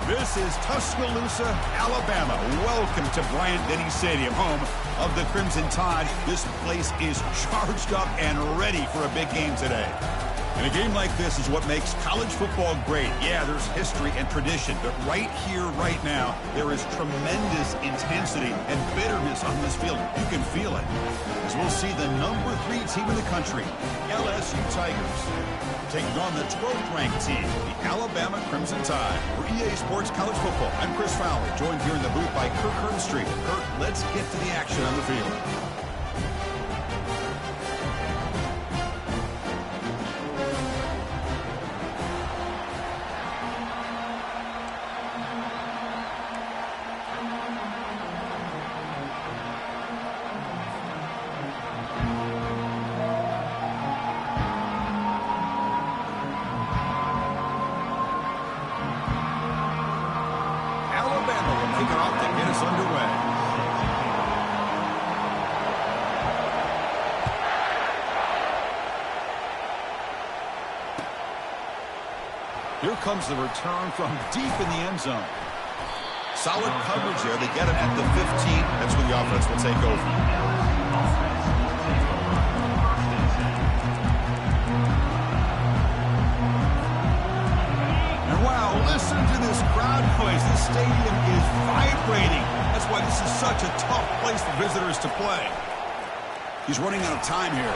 This is Tuscaloosa, Alabama. Welcome to Bryant-Denny Stadium, home of the Crimson Tide. This place is charged up and ready for a big game today. And a game like this is what makes college football great. Yeah, there's history and tradition, but right here, right now, there is tremendous intensity and bitterness on this field. You can feel it. As we'll see the number 3 team in the country, LSU Tigers, taking on the 12th ranked team, the Alabama Crimson Tide. For EA Sports College Football, I'm Chris Fowler, joined here in the booth by Kirk Herbstreit. Kirk, let's get to the action on the field. Here comes the return from deep in the end zone. Solid coverage there. They get it at the 15. That's where the offense will take over. And wow, listen to this crowd noise. This stadium is vibrating. That's why this is such a tough place for visitors to play. He's running out of time here.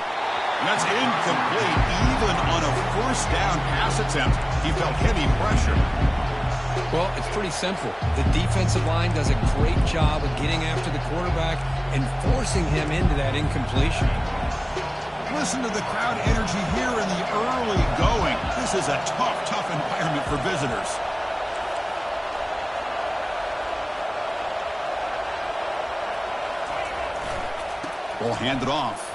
And that's incomplete. Even on a first down pass attempt, he felt heavy pressure. Well, it's pretty simple. The defensive line does a great job of getting after the quarterback and forcing him into that incompletion. Listen to the crowd energy here in the early going. This is a tough environment for visitors. Ball handed off.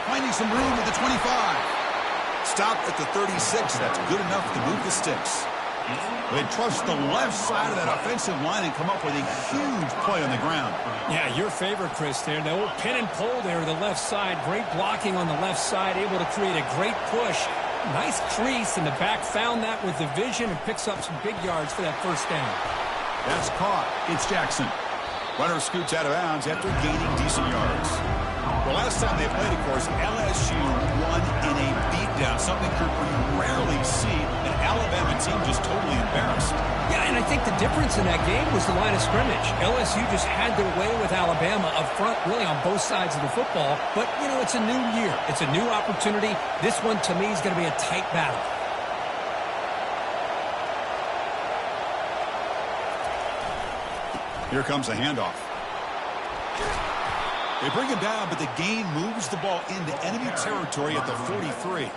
Finding some room at the 25. Stopped at the 36. That's good enough to move the sticks. They trust the left side of that offensive line and come up with a huge play on the ground. Yeah, your favorite, Chris, there. The old pin and pull there to the left side. Great blocking on the left side, able to create a great push. Nice crease, and the back found that with the vision and picks up some big yards for that first down. That's caught. It's Jackson. Runner scoots out of bounds after gaining decent yards. The last time they played, of course, LSU won in a beatdown, something Cooper you rarely see an Alabama team just totally embarrassed. Yeah, and I think the difference in that game was the line of scrimmage. LSU just had their way with Alabama up front, really on both sides of the football. But, you know, it's a new year. It's a new opportunity. This one, to me, is going to be a tight battle. Here comes a handoff. They bring him down, but the gain moves the ball into enemy territory at the 43.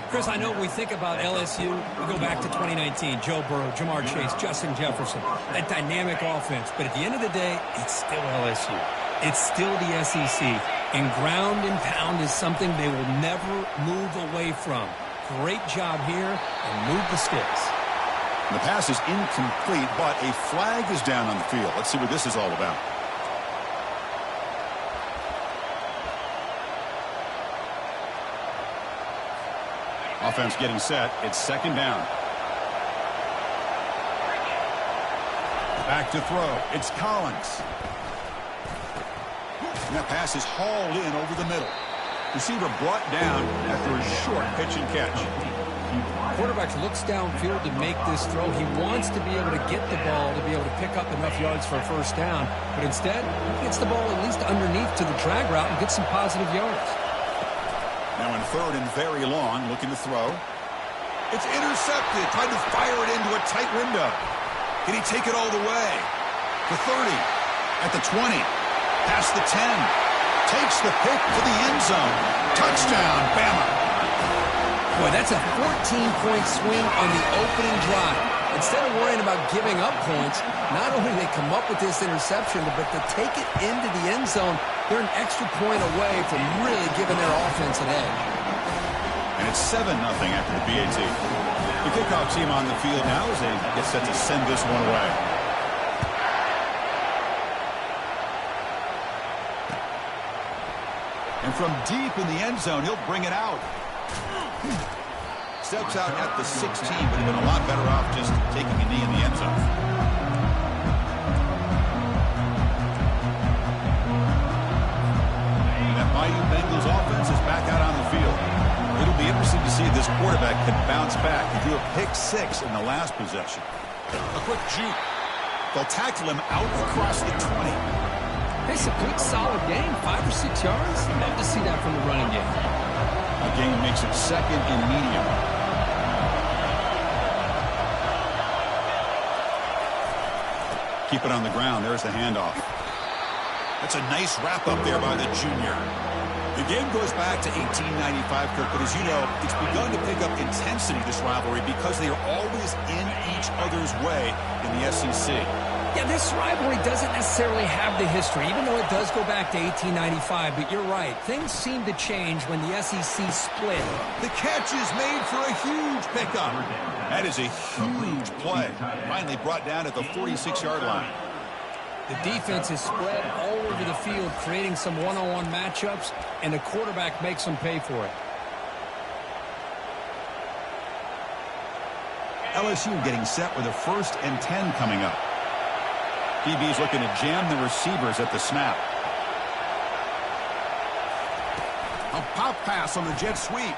Chris, I know when we think about LSU, we go back to 2019, Joe Burrow, Jamar Chase, Justin Jefferson, that dynamic offense. But at the end of the day, it's still LSU. It's still the SEC. And ground and pound is something they will never move away from. Great job here, and move the sticks. The pass is incomplete, but a flag is down on the field. Let's see what this is all about. Offense getting set. It's second down. Back to throw. It's Collins. And that pass is hauled in over the middle. Receiver brought down after a short pitch and catch. Quarterback looks downfield to make this throw. He wants to be able to get the ball to be able to pick up enough yards for a first down. But instead, he gets the ball at least underneath to the drag route and gets some positive yards. Now in third and very long, looking to throw. It's intercepted. Tried to fire it into a tight window. Can he take it all the way? The 30. At the 20. Past the 10. Takes the pick to the end zone. Touchdown, Bama. Boy, that's a 14-point swing on the opening drive. Instead of worrying about giving up points, not only do they come up with this interception, but to take it into the end zone, they're an extra point away from really giving their offense an edge. And it's 7-0 after the BAT. The kickoff team on the field now as they get set to send this one away. And from deep in the end zone, he'll bring it out. Steps out at the 16, but he's been a lot better off just taking a knee in the end zone. And that Bayou Bengals offense is back out on the field. It'll be interesting to see if this quarterback can bounce back. He threw a pick-6 in the last possession. A quick juke. They'll tackle him out across the 20. It's a good, solid game. 5 or 6 yards. Love to see that from the running game. A gain makes it second and medium. Keep it on the ground. There's the handoff. That's a nice wrap up there by the junior. The game goes back to 1895, Kirk, but as you know, it's begun to pick up intensity, this rivalry, because they are always in each other's way in the SEC. Yeah, this rivalry doesn't necessarily have the history, even though it does go back to 1895. But you're right. Things seem to change when the SEC split. The catch is made for a huge pickup. That is a huge play. Finally brought down at the 46-yard line. The defense is spread all over the field, creating some one-on-one matchups, and the quarterback makes them pay for it. LSU getting set with a 1st and 10 coming up. DB's looking to jam the receivers at the snap. A pop pass on the jet sweep.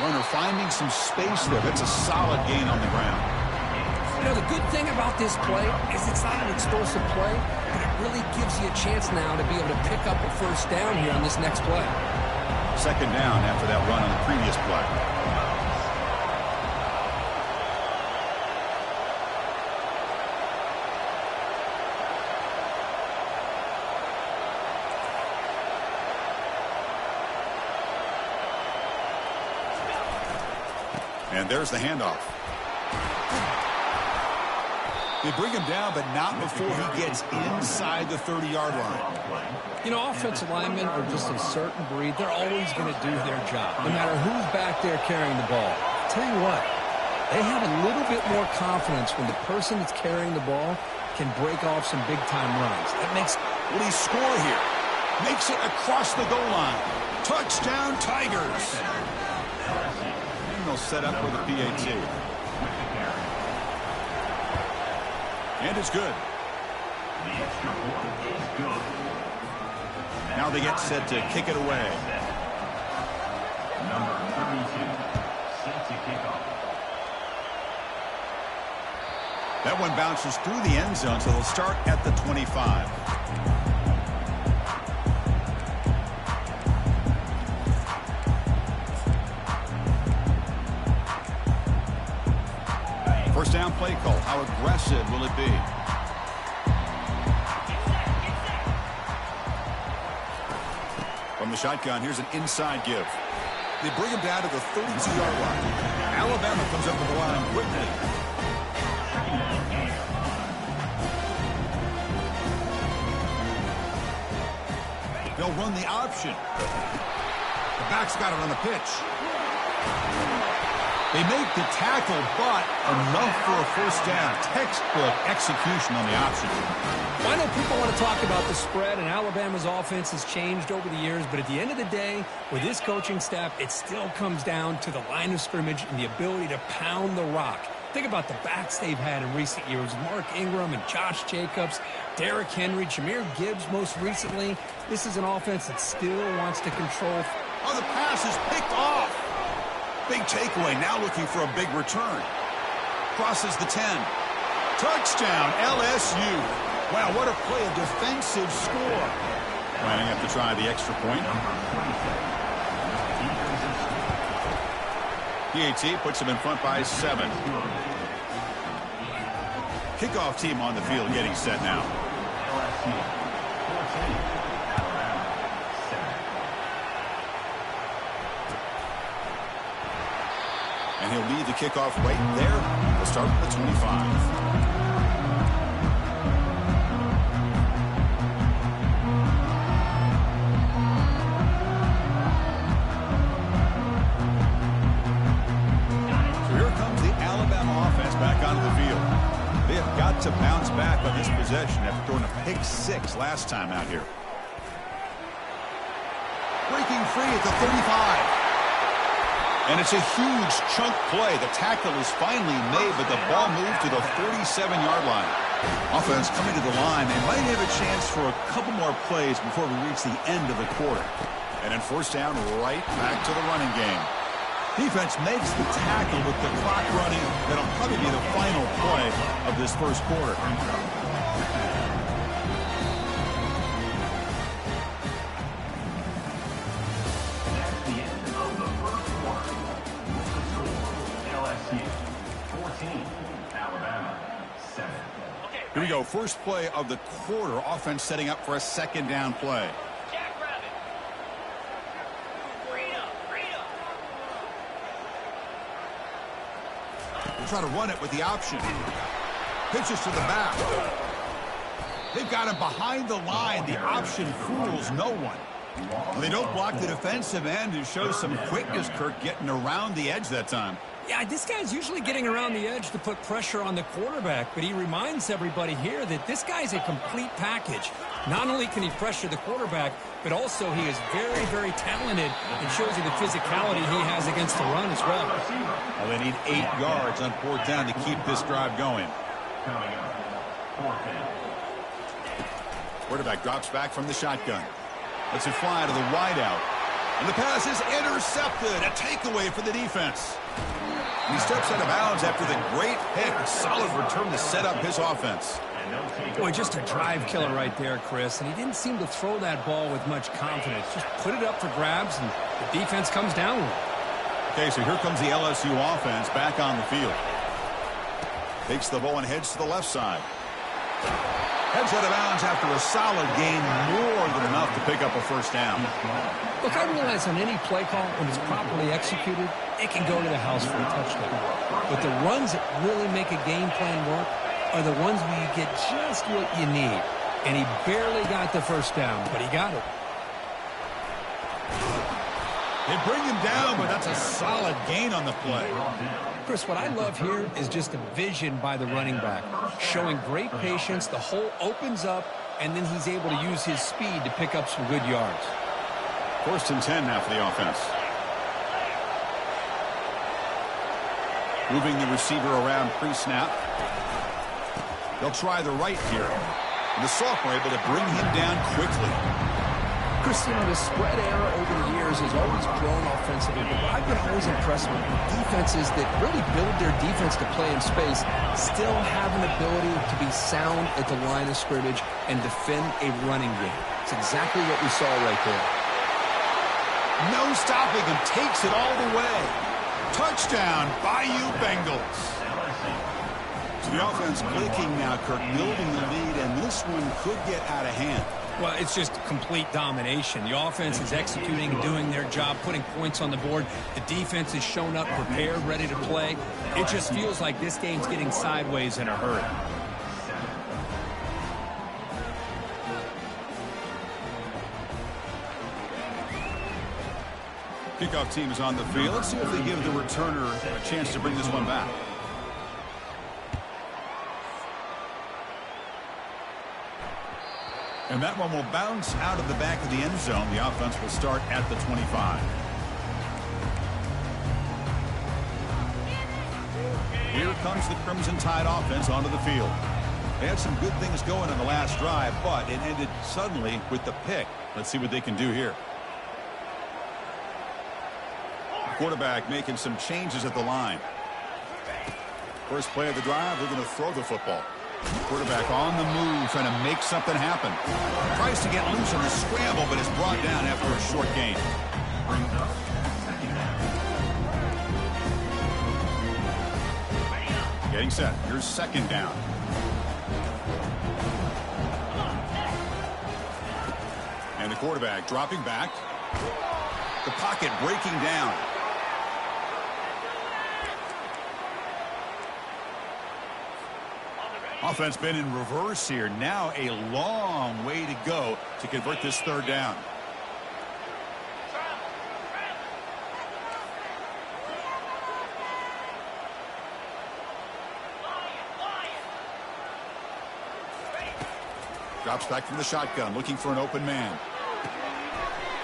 Runner finding some space there. That's a solid gain on the ground. You know, the good thing about this play is it's not an explosive play, but it really gives you a chance now to be able to pick up a first down here on this next play. Second down after that run on the previous play. And there's the handoff. They bring him down, but not before he gets inside the 30-yard line. You know, offensive linemen are just a certain breed. They're always going to do their job, no matter who's back there carrying the ball. I'll tell you what, they have a little bit more confidence when the person that's carrying the ball can break off some big-time runs. That makes... Will he score here? Makes it across the goal line. Touchdown, Tigers. And they'll set up for the PAT. And it's good. Now they get set to kick it away. Number 32, set to kick off. That one bounces through the end zone, so they'll start at the 25. First down play call? How aggressive will it be? From the shotgun, here's an inside give. They bring him down to the 32-yard line. Alabama comes up with the line quickly. They'll run the option. The back's got it on the pitch. They make the tackle, but enough for a first down. Textbook execution on the option. Well, I know people want to talk about the spread, and Alabama's offense has changed over the years, but at the end of the day, with this coaching staff, it still comes down to the line of scrimmage and the ability to pound the rock. Think about the backs they've had in recent years. Mark Ingram and Josh Jacobs, Derrick Henry, Jahmyr Gibbs most recently. This is an offense that still wants to control. Oh, the pass is picked off. Big takeaway, now looking for a big return. Crosses the 10. Touchdown, LSU. Wow, what a play, a defensive score. Planning up to try the extra point. PAT puts him in front by 7. Kickoff team on the field getting set now. And he'll lead the kickoff right there. We'll start with the 25. To bounce back on this possession after throwing a pick 6 last time out here. Breaking free at the 35. And it's a huge chunk play. The tackle is finally made, but the ball moved to the 47-yard line. Offense coming to the line. They might have a chance for a couple more plays before we reach the end of the quarter. And then first down, right back to the running game. Defense makes the tackle with the clock running. That'll probably be the final play of this first quarter. That's the end of the first quarter. The score, LSU 14, Alabama 7. Here we go. First play of the quarter. Offense setting up for a second down play. Try to run it with the option. Pitches to the back. They've got him behind the line. The option fools no one. They don't block the defensive end and show some quickness, Kirk, getting around the edge that time. Yeah, this guy's usually getting around the edge to put pressure on the quarterback, but he reminds everybody here that this guy's a complete package. Not only can he pressure the quarterback, but also he is very, very talented and shows you the physicality he has against the run as well. Well, they need 8 yards on 4th down to keep this drive going. Quarterback drops back from the shotgun. Lets it fly to the wideout. And the pass is intercepted. A takeaway for the defense. He steps out of bounds after the great pick. A solid return to set up his offense. Boy, just a drive killer right there, Chris. And he didn't seem to throw that ball with much confidence. Just put it up for grabs, and the defense comes down with it. Okay, so here comes the LSU offense back on the field. Takes the ball and heads to the left side. Heads out of bounds after a solid gain, more than enough to pick up a first down. Look, I realize on any play call, when it's properly executed, it can go to the house for a touchdown. But the runs that really make a game plan work are the ones where you get just what you need. And he barely got the first down, but he got it. They bring him down, but that's a solid gain on the play. Chris, what I love here is just the vision by the running back, showing great patience. The hole opens up, and then he's able to use his speed to pick up some good yards. 1st and 10 now for the offense. Moving the receiver around pre-snap. They'll try the right here. And the sophomore able to bring him down quickly. Chris, you know, the spread era over the years has always grown offensively, but I've been always impressed with defenses that really build their defense to play in space, still have an ability to be sound at the line of scrimmage and defend a running game. It's exactly what we saw right there. No stopping him, takes it all the way. Touchdown, Bayou Bengals. The offense clicking now, Kirk, building the lead, and this one could get out of hand. Well, it's just complete domination. The offense is executing and doing their job, putting points on the board. The defense has shown up prepared, ready to play. It just feels like this game's getting sideways in a hurry. Kickoff team is on the field. Let's see if they give the returner a chance to bring this one back. And that one will bounce out of the back of the end zone. The offense will start at the 25. Here comes the Crimson Tide offense onto the field. They had some good things going on the last drive, but it ended suddenly with the pick. Let's see what they can do here. Quarterback making some changes at the line. First play of the drive, they're going to throw the football. Quarterback on the move, trying to make something happen. Tries to get loose on the scramble, but is brought down after a short gain. Getting set. Here's second down. And the quarterback dropping back. The pocket breaking down. Offense been in reverse here. Now a long way to go to convert this third down. Drops back from the shotgun, looking for an open man.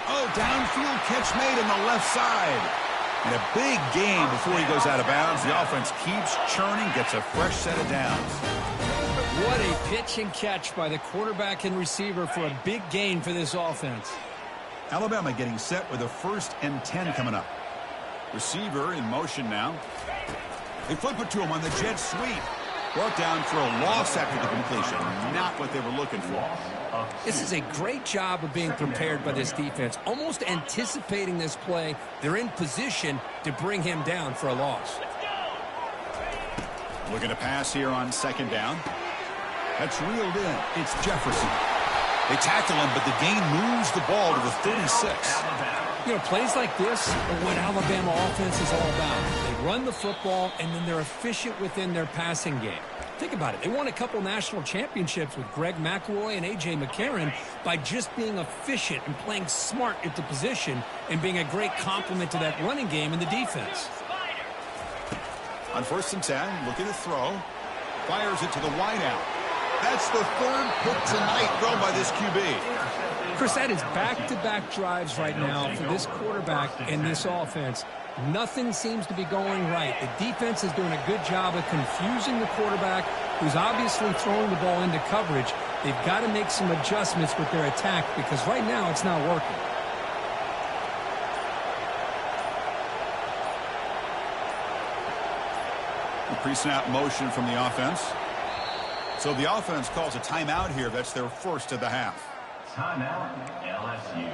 Oh, downfield catch made on the left side. And a big gain before he goes out of bounds. The offense keeps churning, gets a fresh set of downs. What a pitch and catch by the quarterback and receiver for a big gain for this offense. Alabama getting set with a 1st and 10 coming up. Receiver in motion now. They flip it to him on the jet sweep. Brought down for a loss after the completion. Not what they were looking for. This is a great job of being prepared by this defense. Almost anticipating this play. They're in position to bring him down for a loss. Looking to pass here on second down. That's reeled in. It's Jefferson. They tackle him, but the gain moves the ball to the 36. You know, plays like this are what Alabama offense is all about. They run the football, and then they're efficient within their passing game. Think about it. They won a couple national championships with Greg McElroy and A.J. McCarron by just being efficient and playing smart at the position and being a great complement to that running game in the defense. On 1st and 10, looking to throw. Fires it to the wideout. That's the 3rd pick tonight thrown by this QB. Chris, that is back-to-back drives right now for this quarterback and this offense. Nothing seems to be going right. The defense is doing a good job of confusing the quarterback, who's obviously throwing the ball into coverage. They've got to make some adjustments with their attack because right now it's not working. The pre-snap motion from the offense. So the offense calls a timeout here. That's their 1st of the half. Timeout, LSU.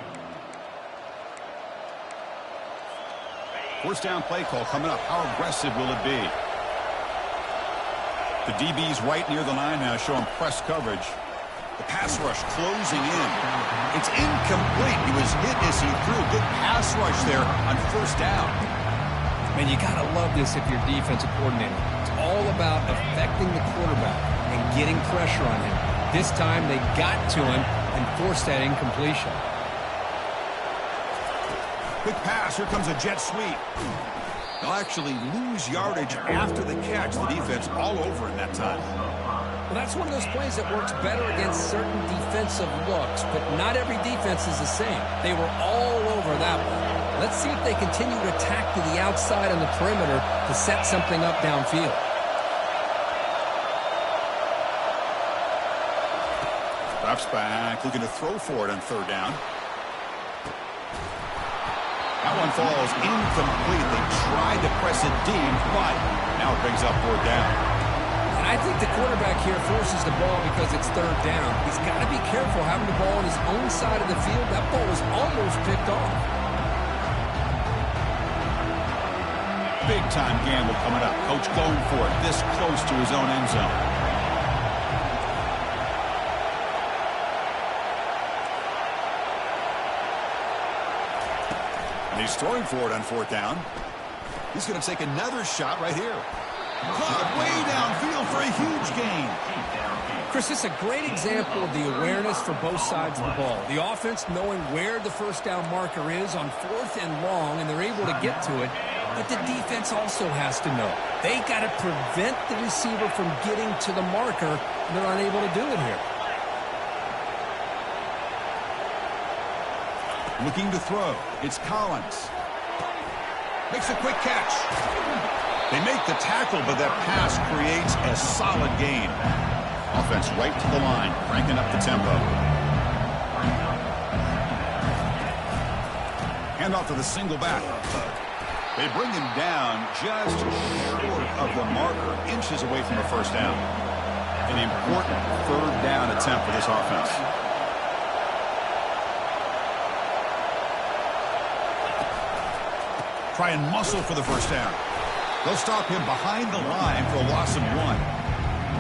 1st down play call coming up. How aggressive will it be? The DB's right near the line now, showing press coverage. The pass rush closing in. It's incomplete. He was hit as he threw. Good pass rush there on 1st down. Man, you got to love this if you're defensive coordinator. It's all about affecting the quarterback and getting pressure on him. This time they got to him and forced that incompletion. Quick pass. Here comes a jet sweep. They'll actually lose yardage after the catch. The defense all over him that time. Well, that's one of those plays that works better against certain defensive looks, but not every defense is the same. They were all over that one. Let's see if they continue to attack to the outside on the perimeter to set something up downfield. Drops back, looking to throw for it on 3rd down. That one falls incomplete. They tried to press it deep, but now it brings up 4th down. And I think the quarterback here forces the ball because it's 3rd down. He's got to be careful having the ball on his own side of the field. That ball was almost picked off. Big-time gamble coming up. Coach going for it this close to his own end zone. And he's throwing for it on 4th down. He's going to take another shot right here. Caught way downfield for a huge gain. Chris, this is a great example of the awareness for both sides of the ball. The offense knowing where the first down marker is on 4th and long, and they're able to get to it. But the defense also has to know. They got to prevent the receiver from getting to the marker, and they're unable to do it here. Looking to throw. It's Collins. Makes a quick catch. They make the tackle, but that pass creates a solid gain. Offense right to the line, cranking up the tempo. Hand off to the single back. They bring him down just short of the marker, inches away from the first down. An important 3rd down attempt for this offense. Try and muscle for the first down. They'll stop him behind the line for a loss of 1.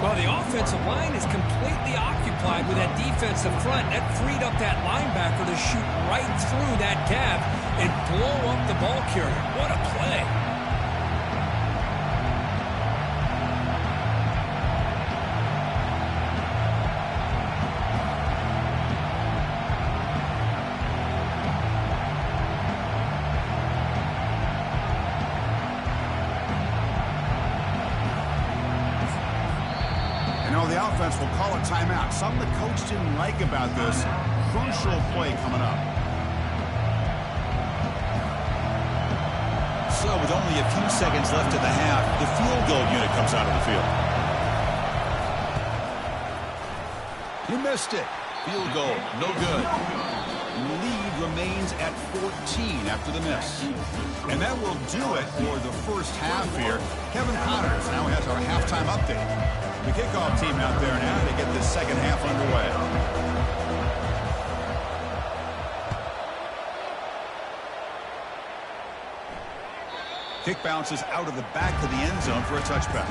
Well, the offensive line is completely occupied with that defensive front. That freed up that linebacker to shoot right through that gap and blow up the ball carrier. What a play. The offense will call a timeout. Something the coach didn't like about this. Crucial play coming up. So with only a few seconds left in the half, the field goal unit comes out of the field. He missed it. Field goal, no good. Lead remains at 14 after the miss. And that will do it for the first half here. Kevin Connors now has our halftime update. The kickoff team out there now to get this second half underway. Kick bounces out of the back of the end zone for a touchback.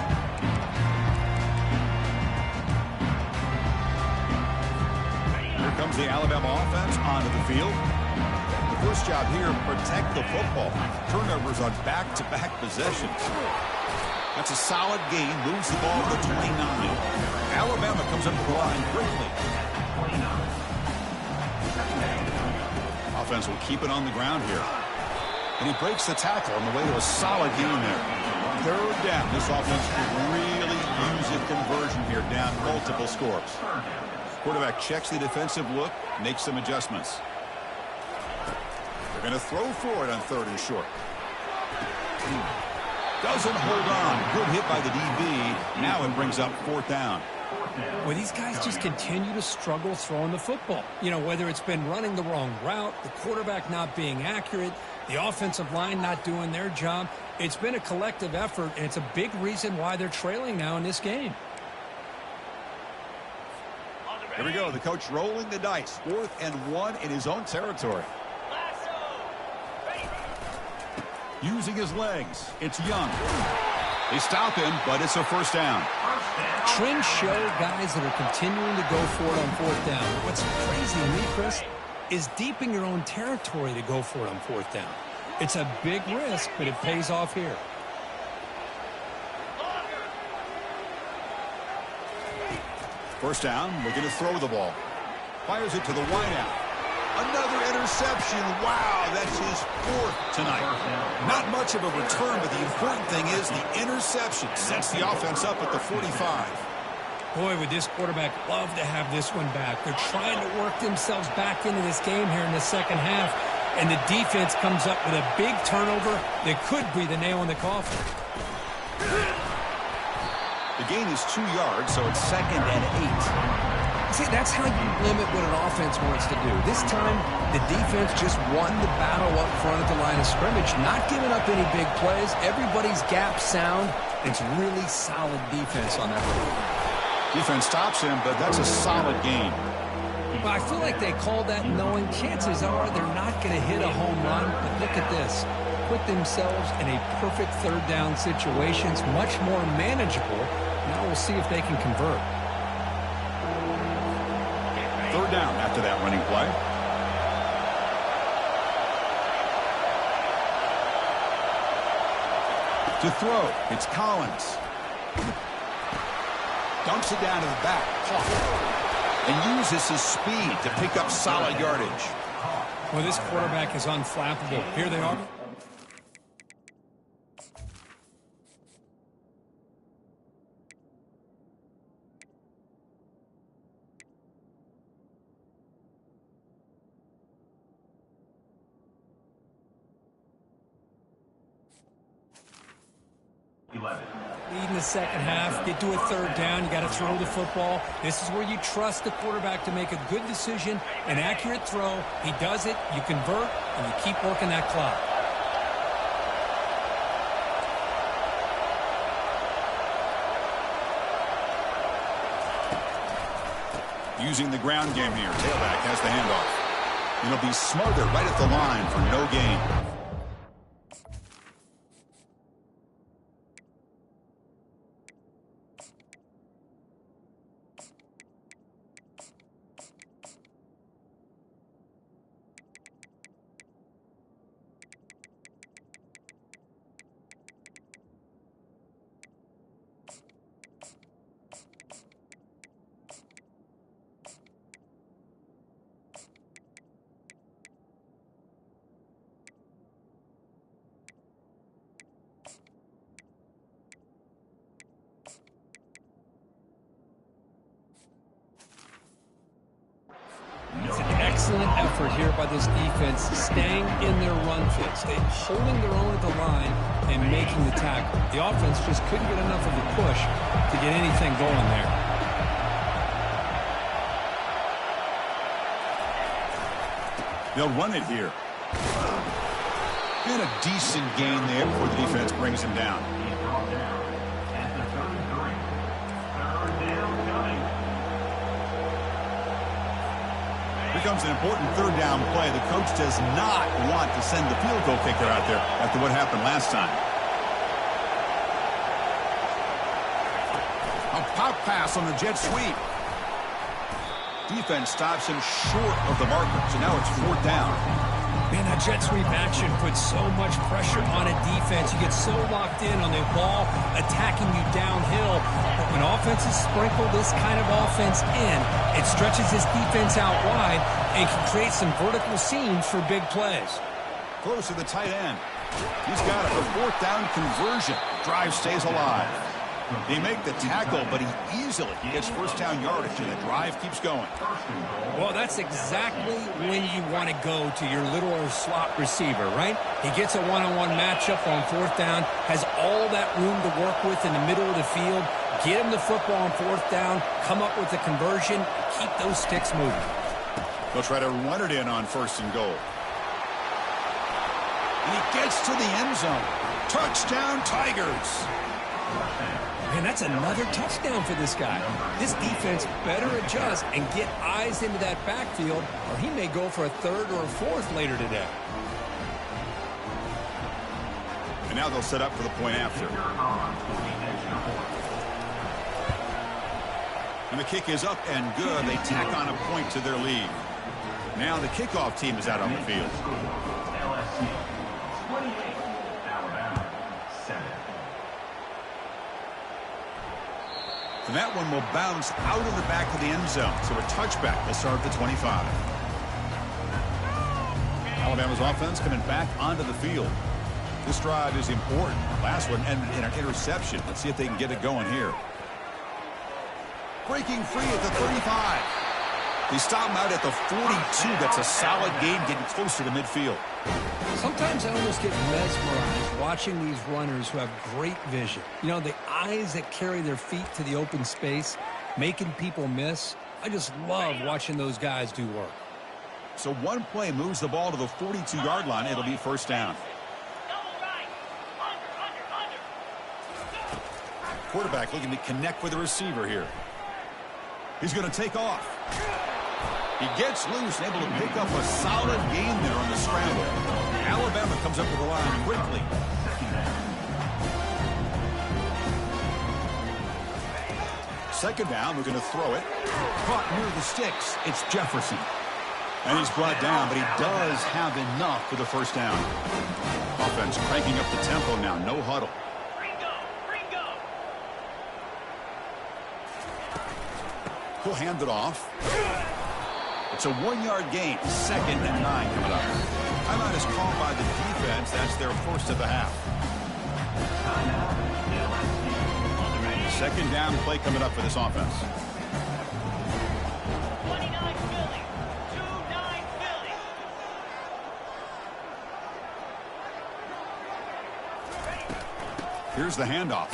Here comes the Alabama offense onto the field. The first job here, protect the football. Turnovers on back-to-back possessions. That's a solid gain, moves the ball to the 29. Alabama comes up the line quickly. Offense will keep it on the ground here. And he breaks the tackle on the way to a solid gain there. 3rd down. This offense could really use a conversion here, down multiple scores. Quarterback checks the defensive look, makes some adjustments. They're going to throw for it on 3rd and short. Doesn't hold on. Good hit by the DB. Now it brings up 4th down. Well, these guys just continue to struggle throwing the football. You know, whether it's been running the wrong route, the quarterback not being accurate, the offensive line not doing their job. It's been a collective effort, and it's a big reason why they're trailing now in this game. Here we go. The coach rolling the dice. 4th and 1 in his own territory. Using his legs. It's Young. They stop him, but it's a first down. Trends show guys that are continuing to go for it on 4th down. What's crazy to me, Chris, is deep in your own territory to go for it on 4th down. It's a big risk, but it pays off here. First down, looking to throw the ball. Fires it to the wideout. Another interception. Wow, that's his 4th tonight. Not much of a return, but the important thing is the interception sets the offense up at the 45. Boy, would this quarterback love to have this one back. They're trying to work themselves back into this game here in the second half, and the defense comes up with a big turnover that could be the nail in the coffin. The gain is 2 yards, so it's 2nd and 8. See, that's how you limit what an offense wants to do. This time, the defense just won the battle up front at the line of scrimmage, not giving up any big plays. Everybody's gap sound. It's really solid defense on that one. Defense stops him, but that's a solid gain. Well, I feel like they called that knowing chances are they're not going to hit a home run, but look at this. put themselves in a perfect third down situations, much more manageable. Now we'll see if they can convert. Third down after that running play. To throw, it's Collins. Dumps it down to the back. And uses his speed to pick up solid yardage. Well, this quarterback is unflappable. Here they are. Lead in the second half, get to a third down, you got to throw the football. This is where you trust the quarterback to make a good decision, an accurate throw. He does it, you convert, and you keep working that clock. Using the ground game here. Tailback has the handoff. It'll be smothered right at the line for no gain. It's an excellent effort here by this defense, staying in their run fits, holding their own at the line and making the tackle. The offense just couldn't get enough of a push to get anything going there. They'll run it here. And a decent gain there before the defense brings him down. He's brought down at the 33. Third down coming. Here comes an important third down play. The coach does not want to send the field goal kicker out there after what happened last time. A pop pass on the jet sweep. Defense stops him short of the marker, so now it's fourth down. Man, that jet sweep action puts so much pressure on a defense. You get so locked in on the ball attacking you downhill. But when offenses sprinkle this kind of offense in, it stretches this defense out wide and can create some vertical seams for big plays. Close to the tight end. He's got it. The fourth down conversion. Drive stays alive. They make the tackle, but he easily gets first down yardage, and the drive keeps going. Well, that's exactly when you want to go to your little slot receiver, right? He gets a one-on-one matchup on fourth down, has all that room to work with in the middle of the field, get him the football on fourth down, come up with a conversion, keep those sticks moving. They'll try to run it in on first and goal. And he gets to the end zone. Touchdown, Tigers. Man, that's another touchdown for this guy. This defense better adjust and get eyes into that backfield, or he may go for a third or a fourth later today. And now they'll set up for the point after. And the kick is up and good. They tack on a point to their lead. Now the kickoff team is out on the field. LSU 28, Alabama 7. And that one will bounce out of the back of the end zone. So a touchback will start at the 25. Alabama's offense coming back onto the field. This drive is important. Last one ended in an interception. Let's see if they can get it going here. Breaking free at the 35. They stop him out at the 42. That's a solid gain, getting closer to midfield. Sometimes I almost get mesmerized watching these runners who have great vision. You know, the eyes that carry their feet to the open space, making people miss. I just love watching those guys do work. So one play moves the ball to the 42-yard line. It'll be first down. Quarterback looking to connect with the receiver here. He's going to take off. He gets loose, able to pick up a solid gain there on the scramble. Alabama comes up with the line quickly. Second down, we're going to throw it. Caught near the sticks. It's Jefferson. And he's brought down, but he does have enough for the first down. Offense cranking up the tempo now. No huddle. He'll hand it off. It's a 1-yard gain. 2nd and 9 coming up. Timeout is called by the defense. That's their first of the half. Second down play coming up for this offense. 29 Philly. 2-9 Philly. Here's the handoff.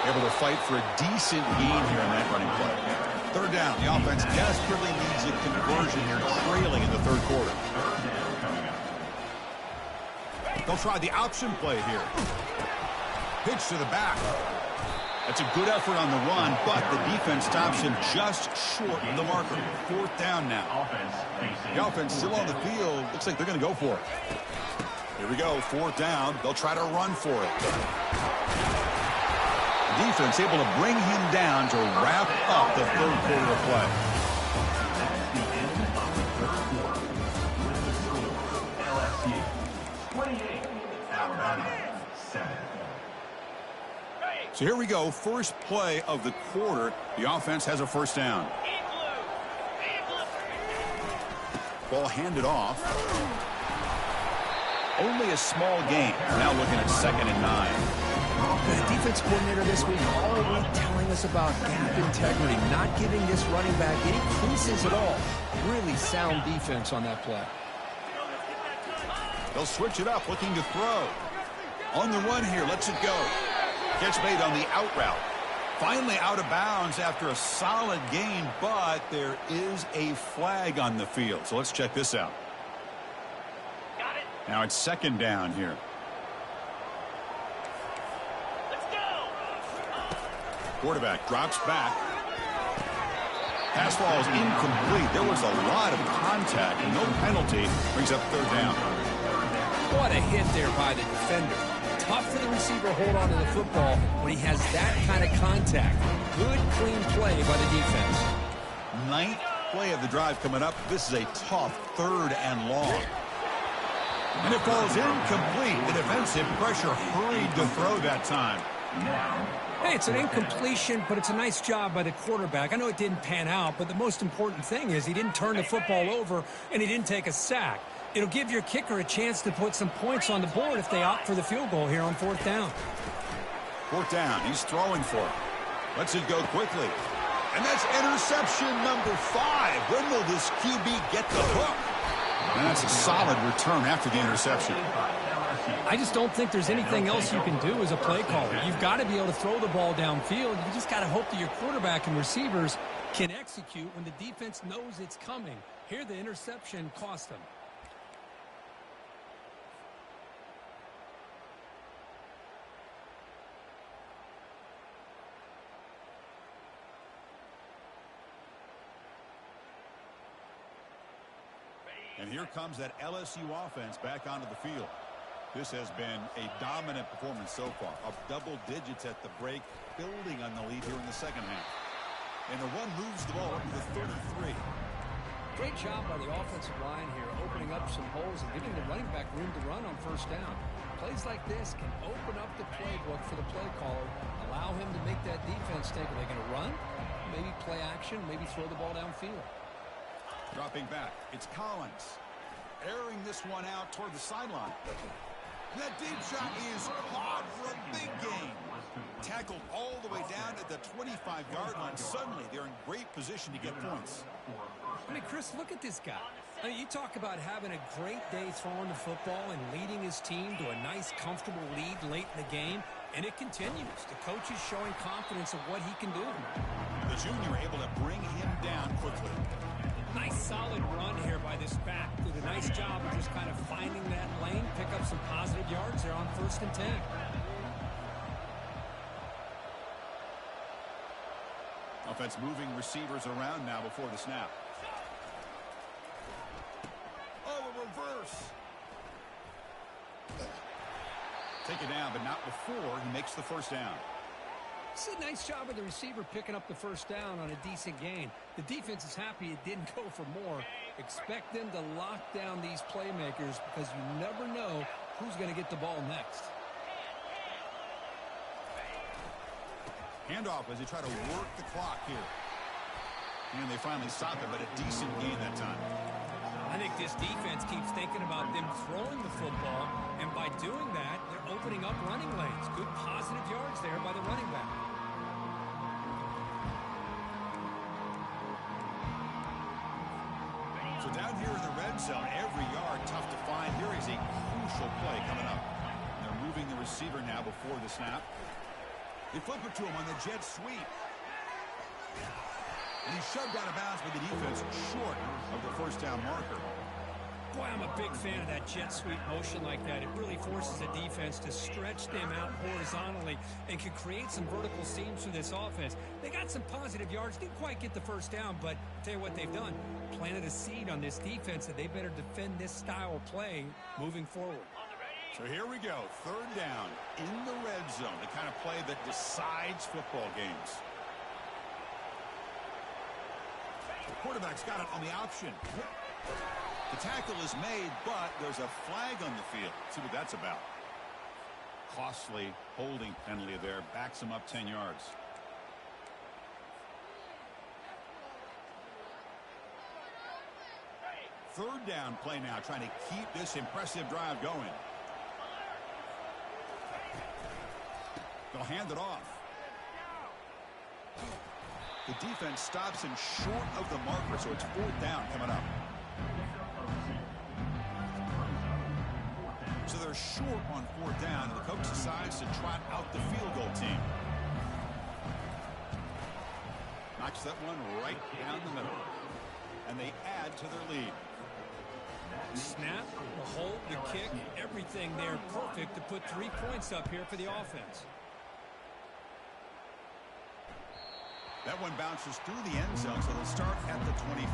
Able to fight for a decent gain here in that running play. Third down. The offense desperately needs a conversion here, trailing in the third quarter. They'll try the option play here. Pitch to the back. That's a good effort on the run, but the defense stops him just short of the marker. Fourth down now. The offense still on the field. Looks like they're going to go for it. Here we go. Fourth down. They'll try to run for it. The defense able to bring him down to wrap up the third quarter of play. That's the end of the third quarter with the score LSU 28, Alabama 7. So here we go. First play of the quarter. The offense has a first down. Ball handed off. Only a small gain. Now looking at 2nd and 9. The defense coordinator this week all week telling us about gap integrity, not giving this running back any creases at all. Really sound defense on that play. They'll switch it up, looking to throw. On the run here, lets it go. Catch made on the out route. Finally out of bounds after a solid gain, but there is a flag on the field. So let's check this out. Now it's 2nd down here. Quarterback drops back. Pass ball is incomplete. There was a lot of contact. No penalty. Brings up 3rd down. What a hit there by the defender. Tough for the receiver to hold on to the football when he has that kind of contact. Good, clean play by the defense. 9th play of the drive coming up. This is a tough 3rd and long. And it falls incomplete. The defensive pressure hurried to throw that time. Hey, it's an incompletion, but it's a nice job by the quarterback. I know it didn't pan out, but the most important thing is he didn't turn the football over and he didn't take a sack. It'll give your kicker a chance to put some points on the board if they opt for the field goal here on 4th down. 4th down. He's throwing for it. Lets it go quickly. And that's interception number 5. When will this QB get the hook? And that's a solid return after the interception. I just don't think there's anything else you can do as a play caller. You've got to be able to throw the ball downfield. You just got to hope that your quarterback and receivers can execute when the defense knows it's coming. Here, the interception cost them. And here comes that LSU offense back onto the field. This has been a dominant performance so far. Up double digits at the break, building on the lead here in the second half. And the run moves the ball up to the 33. Great job by the offensive line here, opening up some holes and giving the running back room to run on 1st down. Plays like this can open up the playbook for the play caller, allow him to make that defense think, are they going to run? Maybe play action, maybe throw the ball downfield. Dropping back, it's Collins. Airing this one out toward the sideline. And that deep shot is caught for a big gain. Tackled all the way down at the 25-yard line. Suddenly, they're in great position to get points. I mean, Chris, look at this guy. I mean, you talk about having a great day throwing the football and leading his team to a nice, comfortable lead late in the game, and it continues. The coach is showing confidence of what he can do. The junior able to bring him down quickly. Nice solid run here by this back. Did a nice job of just kind of finding that lane, pick up some positive yards there on 1st and 10. Offense moving receivers around now before the snap. Oh, a reverse. Take it down, but not before he makes the first down. This is a nice job of the receiver picking up the first down on a decent gain. The defense is happy it didn't go for more. Expect them to lock down these playmakers because you never know who's going to get the ball next. Handoff as they try to work the clock here. And they finally stop it, but a decent gain that time. I think this defense keeps thinking about them throwing the football, and by doing that, they're opening up running lanes. Good positive yards there by the running back. So down here in the red zone, every yard tough to find. Here is a crucial play coming up. They're moving the receiver now before the snap. They flip it to him on the jet sweep. And he's shoved out of bounds by the defense short of the first down marker. Boy, I'm a big fan of that jet sweep motion like that. It really forces the defense to stretch them out horizontally and can create some vertical seams for this offense. They got some positive yards. Didn't quite get the first down, but I'll tell you what they've done. Planted a seed on this defense that they better defend this style of play moving forward. So here we go. Third down in the red zone. The kind of play that decides football games. The quarterback's got it on the option. The tackle is made, but there's a flag on the field. Let's see what that's about. Costly holding penalty there. Backs him up 10 yards. Third down play now, trying to keep this impressive drive going. They'll hand it off. The defense stops him short of the marker, so it's fourth down coming up. So they're short on fourth down, and the coach decides to trot out the field goal team. Knocks that one right down the middle. And they add to their lead. Snap, the hold, the kick, everything there perfect to put 3 points up here for the offense. That one bounces through the end zone, so they'll start at the 25.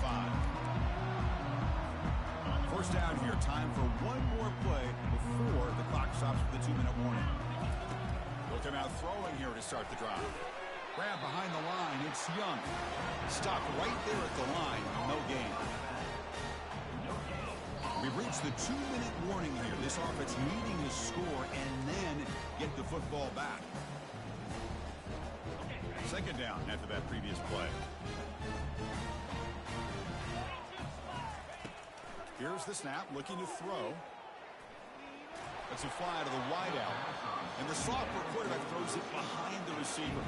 First down here. Time for one more play before the clock stops for the 2-minute warning. They'll come out throwing here to start the drive. Grab behind the line. It's Young. Stopped right there at the line. No gain. We've reached the 2-minute warning here. This offense needing to score and then get the football back. Second down after that previous play. Here's the snap, looking to throw. That's a fly to the wideout. And the sophomore quarterback throws it behind the receiver.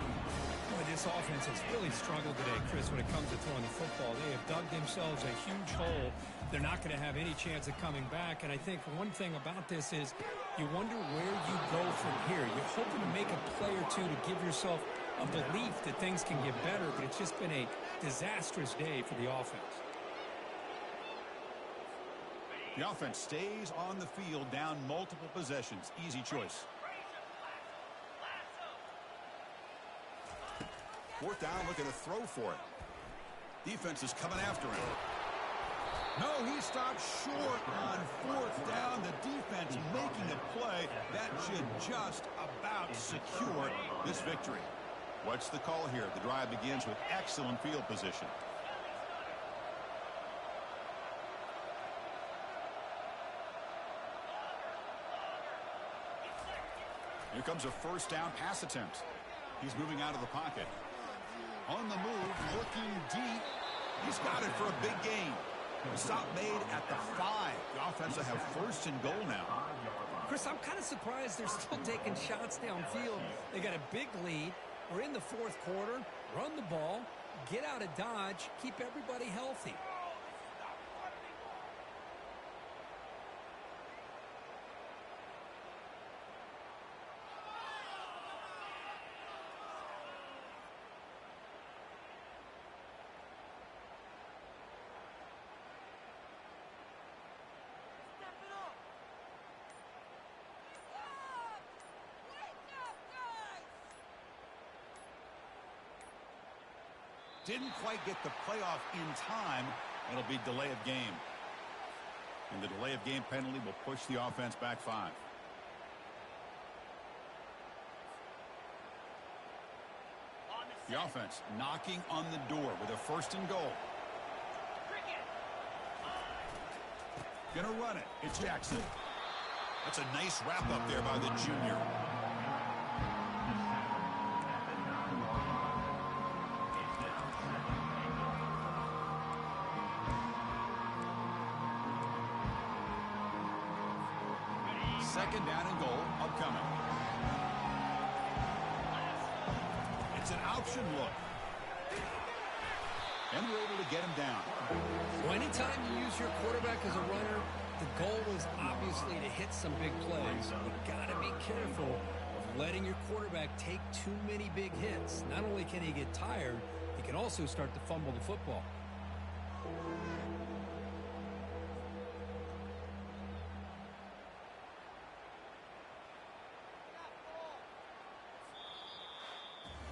Boy, this offense has really struggled today, Chris, when it comes to throwing the football. They have dug themselves a huge hole. They're not going to have any chance of coming back. And I think one thing about this is you wonder where you go from here. You're hoping to make a play or two to give yourself a belief that things can get better, but it's just been a disastrous day for the offense. The offense stays on the field, down multiple possessions. Easy choice. Fourth down, looking to throw for it. Defense is coming after him. No, he stopped short on fourth down. The defense making a play that should just about secure this victory. What's the call here? The drive begins with excellent field position. Here comes a first down pass attempt. He's moving out of the pocket. On the move, looking deep. He's got it for a big gain. The stop made at the 5. The offense will have first and goal now. Chris, I'm kind of surprised they're still taking shots downfield. They got a big lead. We're in the fourth quarter. Run the ball, get out of Dodge, keep everybody healthy. Didn't quite get the playoff in time. It'll be delay of game. And the delay of game penalty will push the offense back 5. The offense knocking on the door with a 1st and goal. Gonna run it. It's Jackson. That's a nice wrap up there by the junior. Second down and goal upcoming. It's an option look. And we're able to get him down. So anytime you use your quarterback as a runner, the goal is obviously to hit some big plays. You've got to be careful of letting your quarterback take too many big hits. Not only can he get tired, he can also start to fumble the football.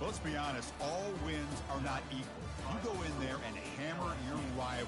Let's be honest, all wins are not equal. You go in there and hammer your rival.